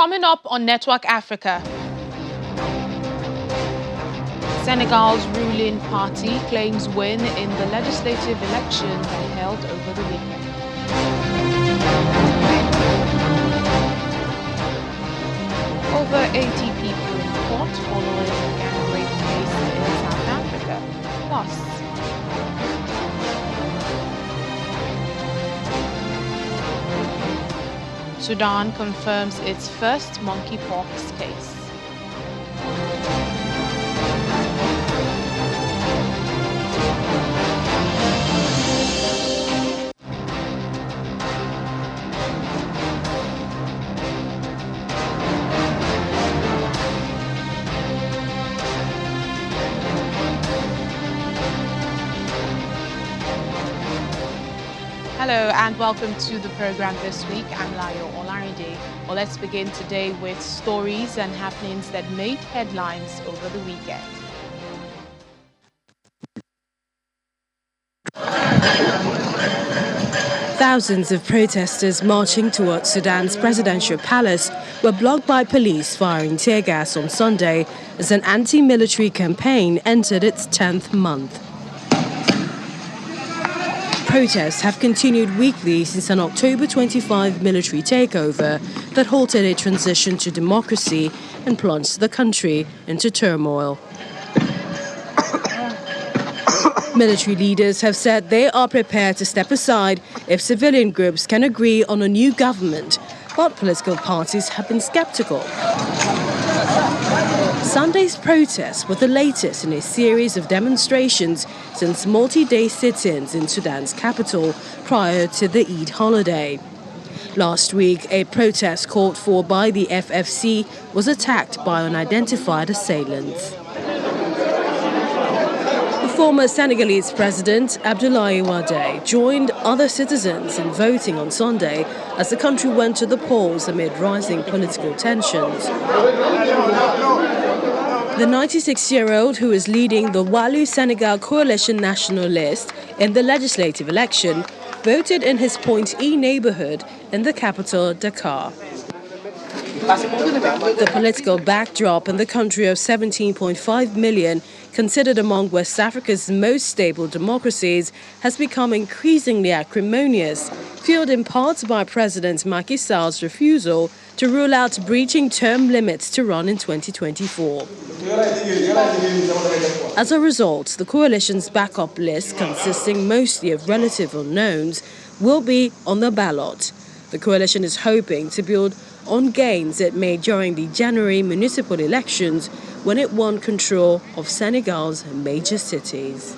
Coming up on Network Africa, Senegal's ruling party claims win in the legislative election they held over the weekend. Over 80 people in court following a gang rape case in South Africa. Plus, Sudan confirms its first monkeypox case. Hello and welcome to the program this week. I'm Layo Olarinde. Well, let's begin today with stories and happenings that made headlines over the weekend. Thousands of protesters marching towards Sudan's presidential palace were blocked by police firing tear gas on Sunday as an anti-military campaign entered its 10th month. Protests have continued weekly since an October 25 military takeover that halted a transition to democracy and plunged the country into turmoil. Military leaders have said they are prepared to step aside if civilian groups can agree on a new government, but political parties have been skeptical. Sunday's protests were the latest in a series of demonstrations since multi-day sit-ins in Sudan's capital prior to the Eid holiday. Last week, a protest called for by the FFC was attacked by unidentified assailants. The former Senegalese president, Abdoulaye Wade, joined other citizens in voting on Sunday as the country went to the polls amid rising political tensions. The 96-year-old, who is leading the Wallu Senegal Coalition National List in the legislative election, voted in his Point E neighborhood in the capital, Dakar. The political backdrop in the country of 17.5 million, considered among West Africa's most stable democracies, has become increasingly acrimonious, fueled in part by President Macky Sall's refusal to rule out breaching term limits to run in 2024. As a result, the coalition's backup list, consisting mostly of relative unknowns, will be on the ballot. The coalition is hoping to build on gains it made during the January municipal elections when it won control of Senegal's major cities.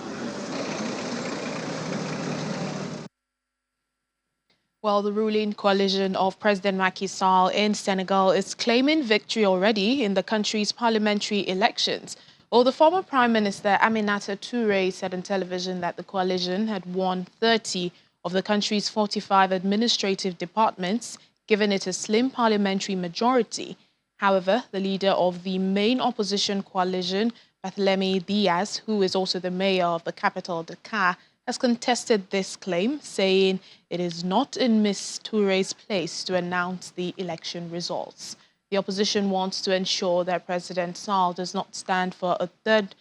Well, the ruling coalition of President Macky Sall in Senegal is claiming victory already in the country's parliamentary elections. Well, the former Prime Minister Aminata Touré said on television that the coalition had won 30 of the country's 45 administrative departments, giving it a slim parliamentary majority. However, the leader of the main opposition coalition, Barthélémy Diaz, who is also the mayor of the capital, Dakar, has contested this claim, saying it is not in Ms. Touré's place to announce the election results. The opposition wants to ensure that President Sall does not stand for a third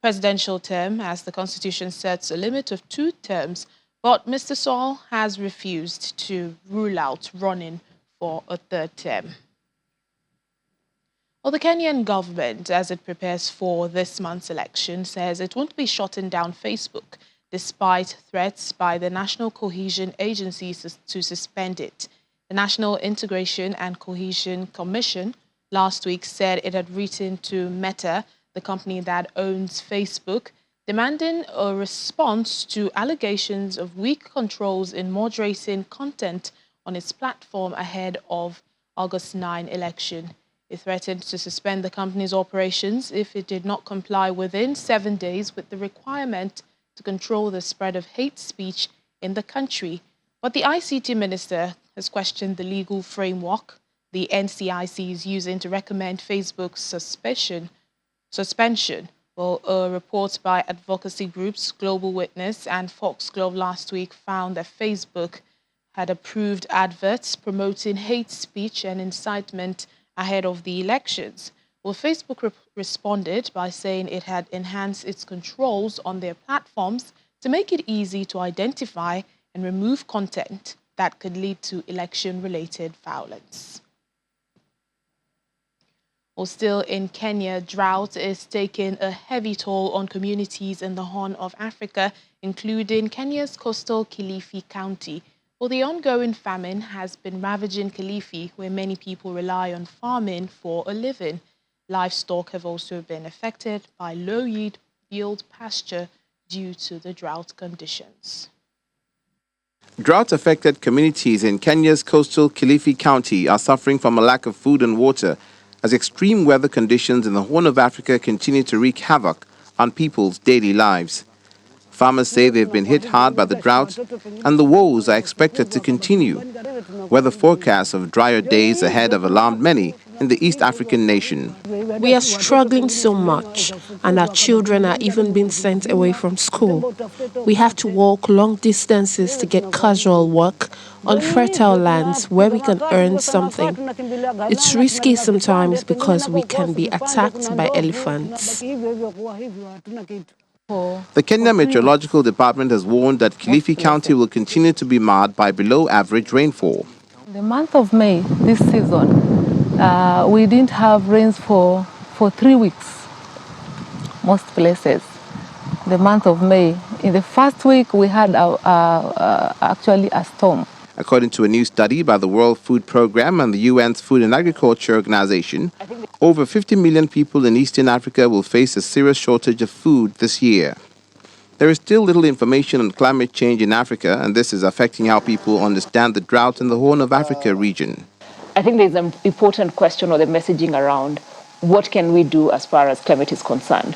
presidential term, as the constitution sets a limit of 2 terms, but Mr. Sall has refused to rule out running for a third term. Well, the Kenyan government, as it prepares for this month's election, says it won't be shutting down Facebook, despite threats by the National Cohesion Agency to suspend it. The National Integration and Cohesion Commission last week said it had written to Meta, the company that owns Facebook, demanding a response to allegations of weak controls in moderating content on its platform ahead of August 9 election. It threatened to suspend the company's operations if it did not comply within 7 days with the requirement to control the spread of hate speech in the country. But the ICT minister has questioned the legal framework the NCIC is using to recommend Facebook's suspension. Well, a report by advocacy groups Global Witness and Foxglove last week found that Facebook had approved adverts promoting hate speech and incitement ahead of the elections. Well, Facebook responded by saying it had enhanced its controls on their platforms to make it easy to identify and remove content that could lead to election-related violence. Well, still in Kenya, drought is taking a heavy toll on communities in the Horn of Africa, including Kenya's coastal Kilifi County. Well, the ongoing famine has been ravaging Kilifi, where many people rely on farming for a living. Livestock have also been affected by low yield pasture due to the drought conditions. Drought-affected communities in Kenya's coastal Kilifi County are suffering from a lack of food and water as extreme weather conditions in the Horn of Africa continue to wreak havoc on people's daily lives. Farmers say they've been hit hard by the drought, and the woes are expected to continue. Weather forecasts of drier days ahead have alarmed many in the East African nation. We are struggling so much, and our children are even being sent away from school. We have to walk long distances to get casual work on fertile lands where we can earn something. It's risky sometimes because we can be attacked by elephants. The Kenya Meteorological Department has warned that Kilifi County will continue to be marred by below-average rainfall. The month of May, this season, we didn't have rains for 3 weeks, most places. The month of May, in the first week, we had actually a storm. According to a new study by the World Food Programme and the UN's Food and Agriculture Organization, over 50 million people in Eastern Africa will face a serious shortage of food this year. There is still little information on climate change in Africa, and this is affecting how people understand the drought in the Horn of Africa region. I think there's an important question or the messaging around what can we do as far as climate is concerned.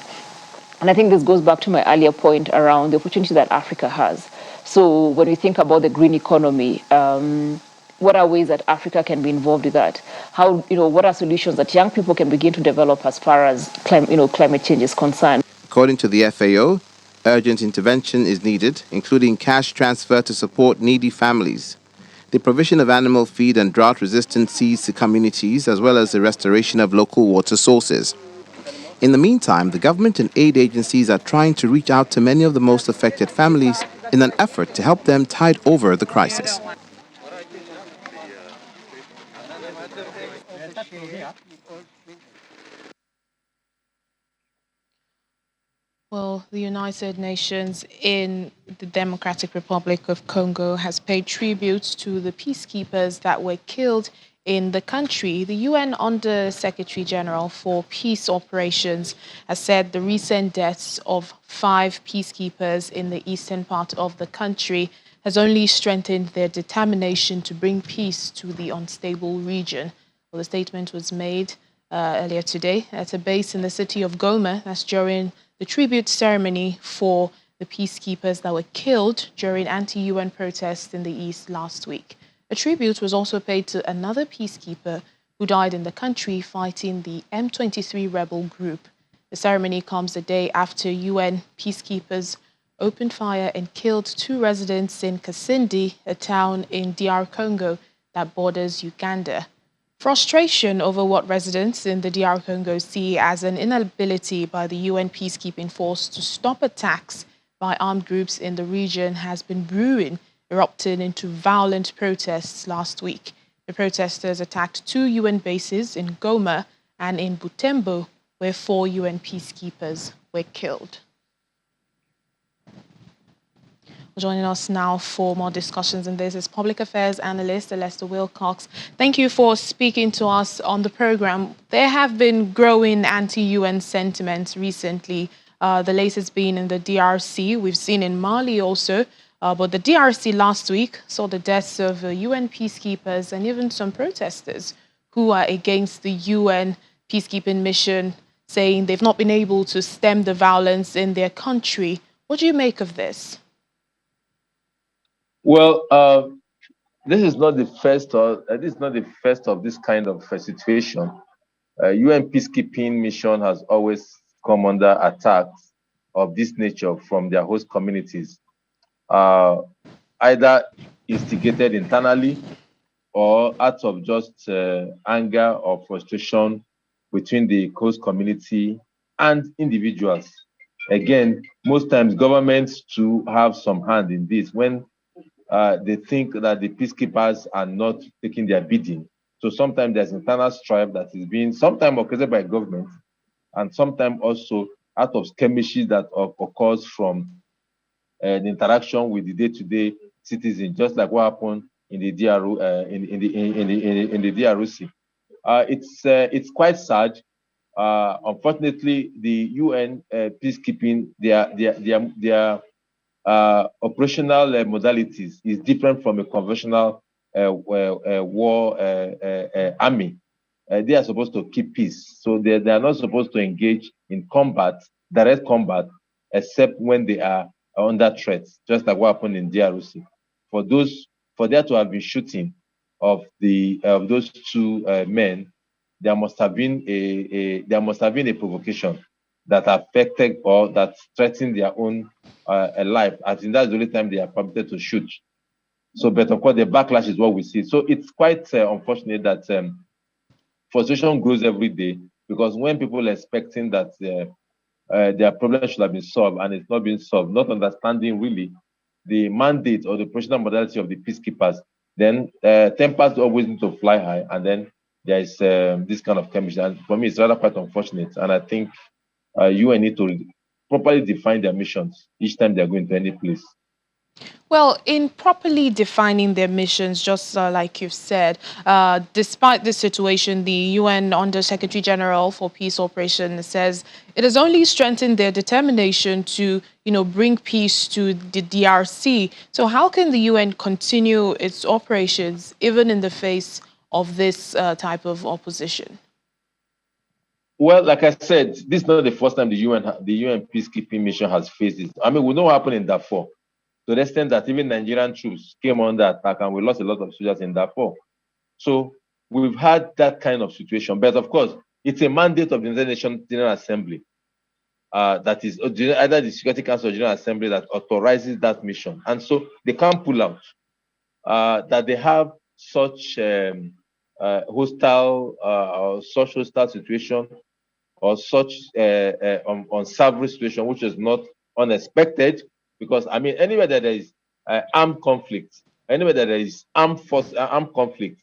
And I think this goes back to my earlier point around the opportunity that Africa has. So when we think about the green economy, what are ways that Africa can be involved with that? How, what are solutions that young people can begin to develop as far as climate change is concerned? According to the FAO, urgent intervention is needed, including cash transfer to support needy families, the provision of animal feed and drought-resistant seeds to communities, as well as the restoration of local water sources. In the meantime, the government and aid agencies are trying to reach out to many of the most affected families in an effort to help them tide over the crisis. Well, the United Nations in the Democratic Republic of Congo has paid tribute to the peacekeepers that were killed in the country. The UN Under Secretary General for Peace Operations has said the recent deaths of 5 peacekeepers in the eastern part of the country has only strengthened their determination to bring peace to the unstable region. Well, the statement was made earlier today at a base in the city of Goma. That's during the tribute ceremony for the peacekeepers that were killed during anti-UN protests in the east last week. A tribute was also paid to another peacekeeper who died in the country fighting the M23 rebel group. The ceremony comes a day after UN peacekeepers opened fire and killed 2 residents in Kasindi, a town in DR Congo that borders Uganda. Frustration over what residents in the DR Congo see as an inability by the UN peacekeeping force to stop attacks by armed groups in the region has been brewing, erupting into violent protests last week. The protesters attacked 2 UN bases in Goma and in Butembo, where 4 UN peacekeepers were killed. Joining us now for more discussions on this is public affairs analyst Lester Wilcox. Thank you for speaking to us on the program. There have been growing anti-UN sentiments recently. The latest being in the DRC. We've seen in Mali also. But the DRC last week saw the deaths of UN peacekeepers and even some protesters who are against the UN peacekeeping mission, saying they've not been able to stem the violence in their country. What do you make of this? Well, this is not the first, or this is not the first of this kind of situation. UN peacekeeping mission has always come under attacks of this nature from their host communities, either instigated internally or out of just anger or frustration between the host community and individuals. Again, most times governments too have some hand in this when they think that the peacekeepers are not taking their bidding. So sometimes there's internal strife that is being sometimes occasioned by government and sometimes also out of skirmishes that occurs from the interaction with the day-to-day citizen, just like what happened in the DRO, in the DRC. It's quite sad. Unfortunately, the UN peacekeeping, their operational modalities is different from a conventional war army. They are supposed to keep peace, so they are not supposed to engage in combat, direct combat, except when they are under threat, just like what happened in DRC. For there to have been shooting of those two men, there must have been a provocation that affected or that threatened their own life. I think that's the only time they are permitted to shoot. So, but of course, the backlash is what we see. So it's quite unfortunate that frustration grows every day because when people are expecting that their problem should have been solved and it's not being solved, not understanding really the mandate or the operational modality of the peacekeepers, then tempers always need to fly high, and then there is this kind of chemistry. And for me, it's rather quite unfortunate. And I think UN need to properly define their missions each time they're going to any place. Well, in properly defining their missions, just like you've said, despite this situation, the UN Under Secretary General for Peace Operations says it has only strengthened their determination to, bring peace to the DRC. So how can the UN continue its operations even in the face of this type of opposition? Well, like I said, this is not the first time the UN peacekeeping mission has faced this. I mean, we know what happened in Darfur, to the extent that even Nigerian troops came under attack and we lost a lot of soldiers in Darfur. So we've had that kind of situation. But of course, it's a mandate of the United Nations General Assembly that is either the Security Council or General Assembly that authorizes that mission. And so they can't pull out. That they have such hostile or such hostile situation or such unsavory situation, which is not unexpected, because I mean, anywhere that there is armed conflict, anywhere that there is armed conflict,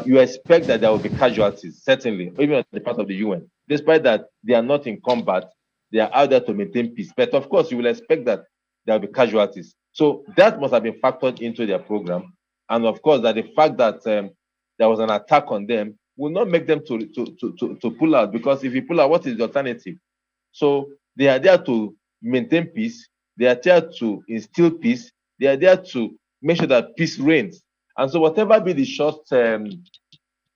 you expect that there will be casualties, certainly, even on the part of the UN. Despite that they are not in combat, they are out there to maintain peace. But of course, you will expect that there will be casualties. So that must have been factored into their program. And of course, that the fact that there was an attack on them will not make them to pull out, because if you pull out, what is the alternative? So they are there to maintain peace. They are there to instill peace. They are there to make sure that peace reigns. And so whatever be the short-term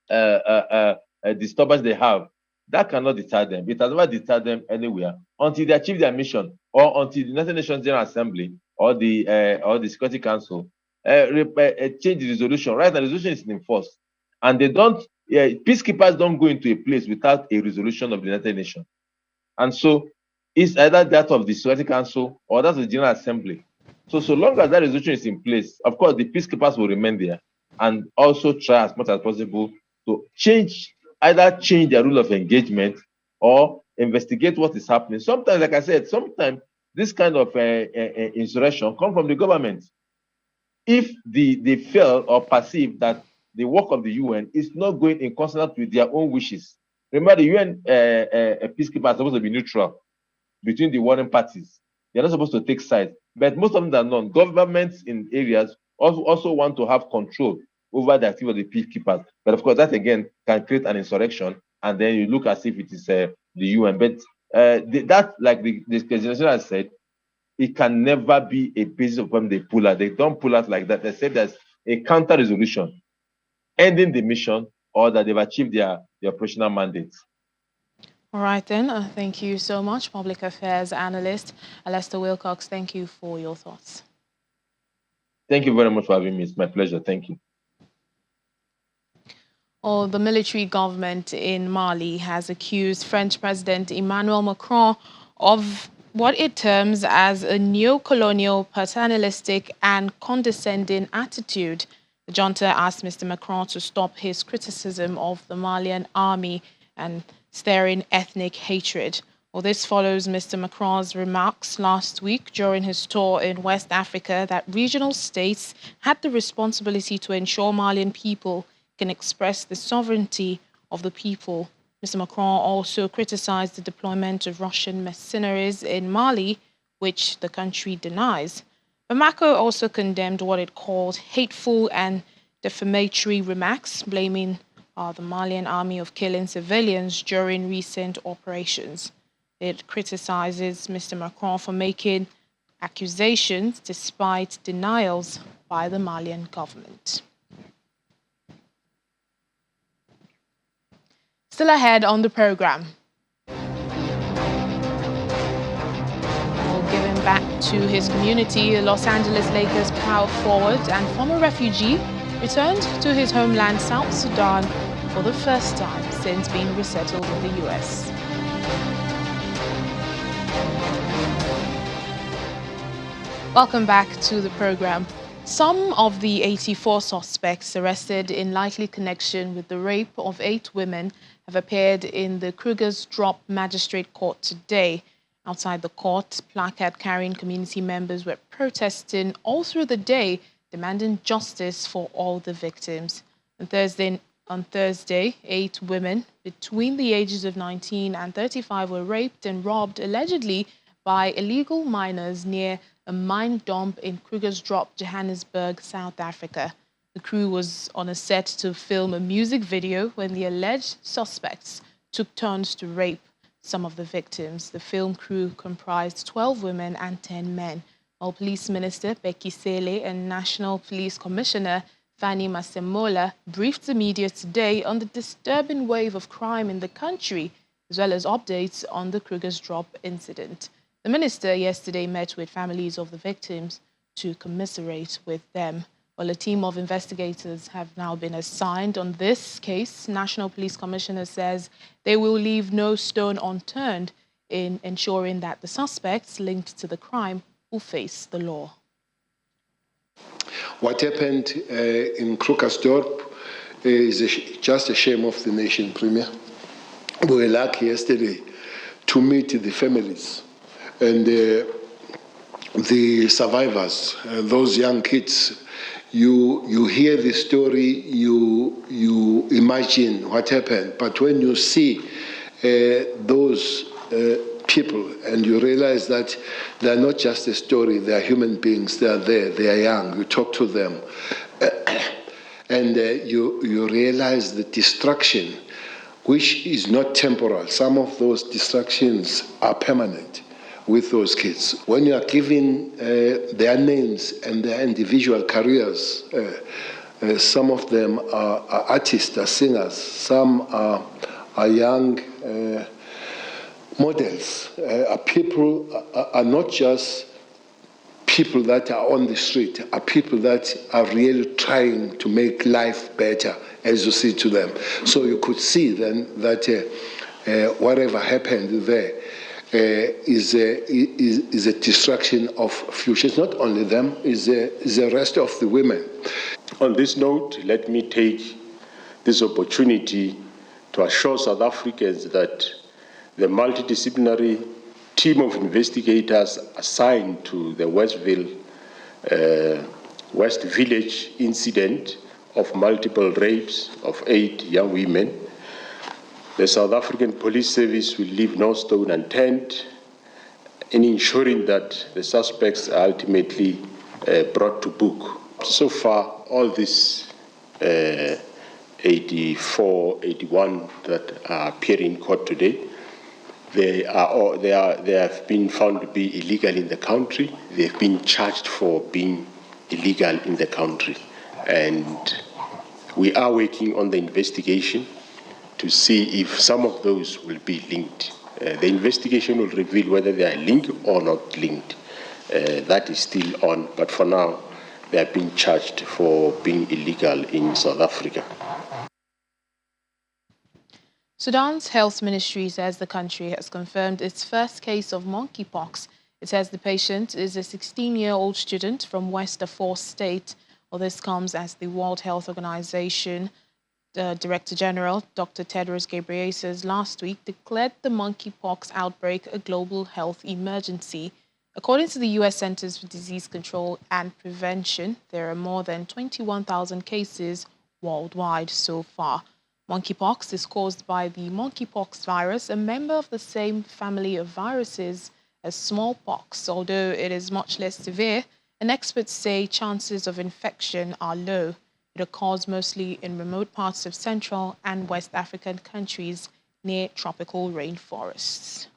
disturbance they have, that cannot deter them. It has never deterred them anywhere until they achieve their mission, or until the United Nations General Assembly or the Security Council change the resolution. Right now, the resolution is in force, and they don't. Peacekeepers don't go into a place without a resolution of the United Nations, and so it's either that of the Security Council or that of the General Assembly. So long as that resolution is in place, of course, the peacekeepers will remain there and also try as much as possible to either change their rule of engagement or investigate what is happening. Sometimes, like I said, sometimes this kind of insurrection comes from the government. If they feel or perceive that the work of the UN is not going in consonant with their own wishes. Remember, the UN peacekeepers are supposed to be neutral between the warring parties. They're not supposed to take sides. But most of them are not. Governments in areas also want to have control over the activity of the peacekeepers. But of course, that again can create an insurrection, and then you look as if it is the UN. But that, like the president has said, it can never be a basis of when they pull out. They don't pull out like that. They say there's a counter resolution ending the mission, or that they've achieved their operational mandates. All right, then. Thank you so much, Public Affairs Analyst Lester Wilcox. Thank you for your thoughts. Thank you very much for having me. It's my pleasure. Thank you. The military government in Mali has accused French President Emmanuel Macron of what it terms as a neo-colonial, paternalistic and condescending attitude. The junta asked Mr. Macron to stop his criticism of the Malian army and stirring ethnic hatred. Well, this follows Mr. Macron's remarks last week during his tour in West Africa that regional states had the responsibility to ensure Malian people can express the sovereignty of the people. Mr. Macron also criticized the deployment of Russian mercenaries in Mali, which the country denies. Bamako also condemned what it called hateful and defamatory remarks, blaming the Malian army of killing civilians during recent operations. It criticizes Mr. Macron for making accusations despite denials by the Malian government. Still ahead on the program. Giving back to his community, Los Angeles Lakers power forward and former refugee returned to his homeland, South Sudan, for the first time since being resettled in the U.S. Welcome back to the program. Some of the 84 suspects arrested in likely connection with the rape of 8 women have appeared in the Kruger's Drop Magistrate Court today. Outside the court, placard-carrying community members were protesting all through the day, demanding justice for all the victims. On Thursday, 8 women between the ages of 19 and 35 were raped and robbed, allegedly by illegal miners near a mine dump in Kruger's Drop, Johannesburg, South Africa. The crew was on a set to film a music video when the alleged suspects took turns to rape some of the victims. The film crew comprised 12 women and 10 men, while Police Minister Becky Sele and National Police Commissioner Fanny Masemola briefed the media today on the disturbing wave of crime in the country, as well as updates on the Kruger's Drop incident. The minister yesterday met with families of the victims to commiserate with them. Well, a team of investigators have now been assigned on this case. National Police Commissioner says they will leave no stone unturned in ensuring that the suspects linked to the crime will face the law. What happened in Krugersdorp is just a shame of the nation, Premier. We were lucky yesterday to meet the families and the survivors, those young kids. You hear the story, you imagine what happened, but when you see those people and you realize that they're not just a story, they are human beings, they are there, they are young, you talk to them, and you realize the destruction, which is not temporal. Some of those destructions are permanent with those kids. When you are giving their names and their individual careers, some of them are artists, are singers, some are young models, people are not just people that are on the street, are people that are really trying to make life better, as you see to them. So you could see then that whatever happened there is a destruction of future. It's not only them, it's the rest of the women. On this note, let me take this opportunity to assure South Africans that the multidisciplinary team of investigators assigned to the West Village incident of multiple rapes of 8 young women, the South African Police Service will leave no stone unturned in ensuring that the suspects are ultimately brought to book. So far, all these 84, 81 that are appearing in court today, they have been found to be illegal in the country. They've been charged for being illegal in the country. And we are working on the investigation to see if some of those will be linked. The investigation will reveal whether they are linked or not linked. That is still on, but for now, they are being charged for being illegal in South Africa. Sudan's health ministry says the country has confirmed its first case of monkeypox. It says the patient is a 16-year-old student from West Darfur State. Well, this comes as the World Health Organization Director General, Dr. Tedros Ghebreyesus, last week declared the monkeypox outbreak a global health emergency. According to the U.S. Centers for Disease Control and Prevention, there are more than 21,000 cases worldwide so far. Monkeypox is caused by the monkeypox virus, a member of the same family of viruses as smallpox. Although it is much less severe, and experts say chances of infection are low. It occurs mostly in remote parts of Central and West African countries near tropical rainforests.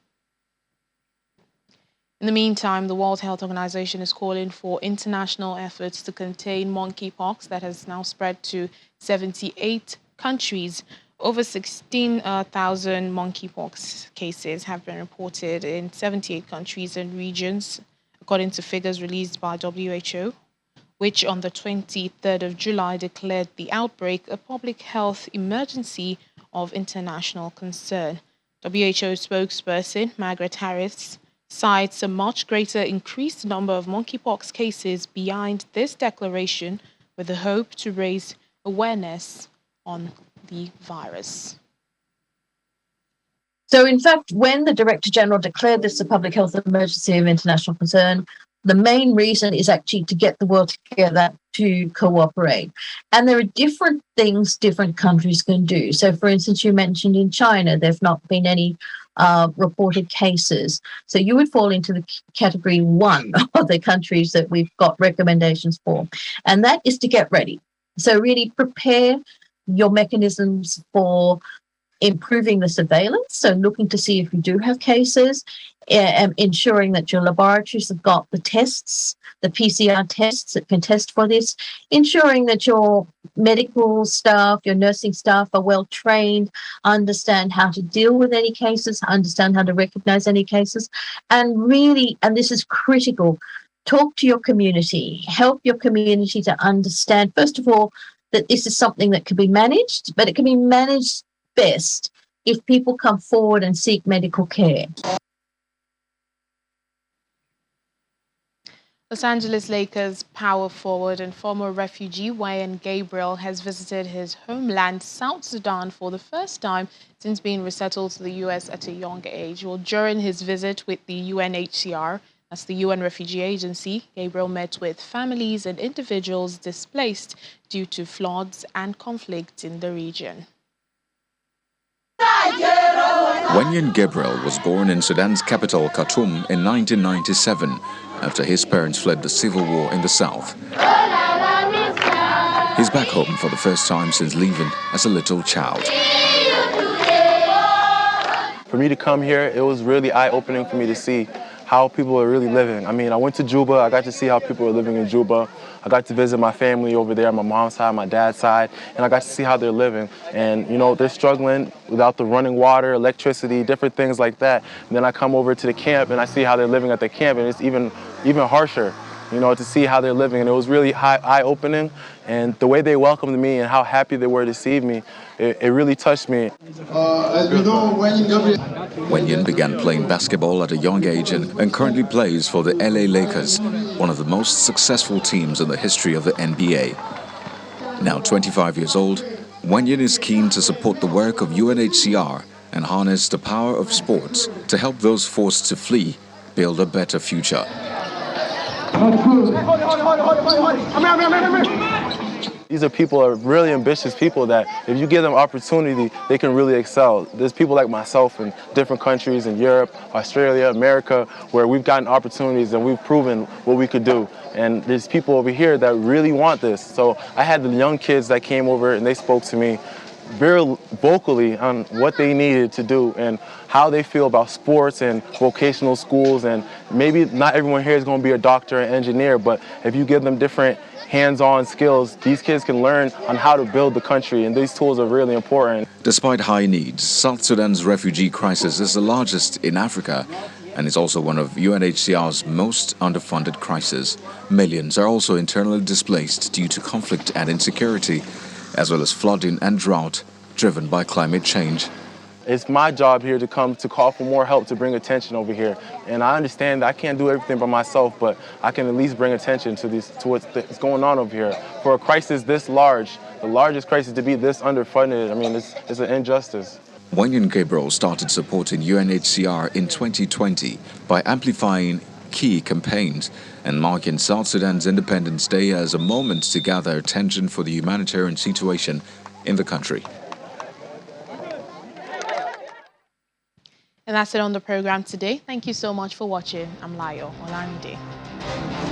In the meantime, the World Health Organization is calling for international efforts to contain monkeypox that has now spread to 78 countries. Over 16,000 monkeypox cases have been reported in 78 countries and regions, according to figures released by WHO, which on the 23rd of July declared the outbreak a public health emergency of international concern. WHO spokesperson Margaret Harris cites a much greater increased number of monkeypox cases behind this declaration with the hope to raise awareness on the virus. So, in fact, when the Director General declared this a public health emergency of international concern, the main reason is actually to get the world together to cooperate. And there are different things different countries can do. So, for instance, you mentioned in China, there have not been any reported cases. So you would fall into the category 1 of the countries that we've got recommendations for. And that is to get ready. So really prepare your mechanisms for improving the surveillance, so looking to see if you do have cases, ensuring that your laboratories have got the tests, the PCR tests that can test for this, ensuring that your medical staff, your nursing staff are well trained, understand how to deal with any cases, understand how to recognize any cases, and really, and this is critical, talk to your community, help your community to understand, first of all, that this is something that can be managed, but it can be managed best if people come forward and seek medical care. Los Angeles Lakers power forward and former refugee Wayne Gabriel has visited his homeland, South Sudan, for the first time since being resettled to the U.S. at a young age. Well, during his visit with the UNHCR, that's the UN Refugee Agency, Gabriel met with families and individuals displaced due to floods and conflict in the region. Wayne Gabriel was born in Sudan's capital, Khartoum, in 1997, after his parents fled the civil war in the south. He's back home for the first time since leaving as a little child. For me to come here, it was really eye-opening for me to see how people are really living. I mean, I went to Juba, I got to see how people are living in Juba. I got to visit my family over there, my mom's side, my dad's side, and I got to see how they're living. And, you know, they're struggling without the running water, electricity, different things like that. And then I come over to the camp and I see how they're living at the camp, and it's even harsher, you know, to see how they're living. And it was really eye-opening. And the way they welcomed me and how happy they were to see me, it really touched me. Wayne began playing basketball at a young age and currently plays for the LA Lakers, one of the most successful teams in the history of the NBA. Now 25 years old, Wayne is keen to support the work of UNHCR and harness the power of sports to help those forced to flee build a better future. These are people, are really ambitious people that if you give them opportunity, they can really excel. There's people like myself in different countries in Europe, Australia, America, where we've gotten opportunities and we've proven what we could do. And there's people over here that really want this. So I had the young kids that came over and they spoke to me very vocally on what they needed to do and how they feel about sports and vocational schools. And maybe not everyone here is going to be a doctor and engineer, but if you give them different hands-on skills, these kids can learn on how to build the country, and these tools are really important. Despite high needs, South Sudan's refugee crisis is the largest in Africa, and is also one of UNHCR's most underfunded crises. Millions are also internally displaced due to conflict and insecurity, as well as flooding and drought driven by climate change. it's my job here to come to call for more help, to bring attention over here. And I understand that I can't do everything by myself, but I can at least bring attention to what's going on over here. For a crisis this large, the largest crisis to be this underfunded, I mean, it's an injustice. Wenyan Gabriel started supporting UNHCR in 2020 by amplifying key campaigns and marking South Sudan's Independence Day as a moment to gather attention for the humanitarian situation in the country. And that's it on the program today. Thank you so much for watching. I'm Layo Olamide.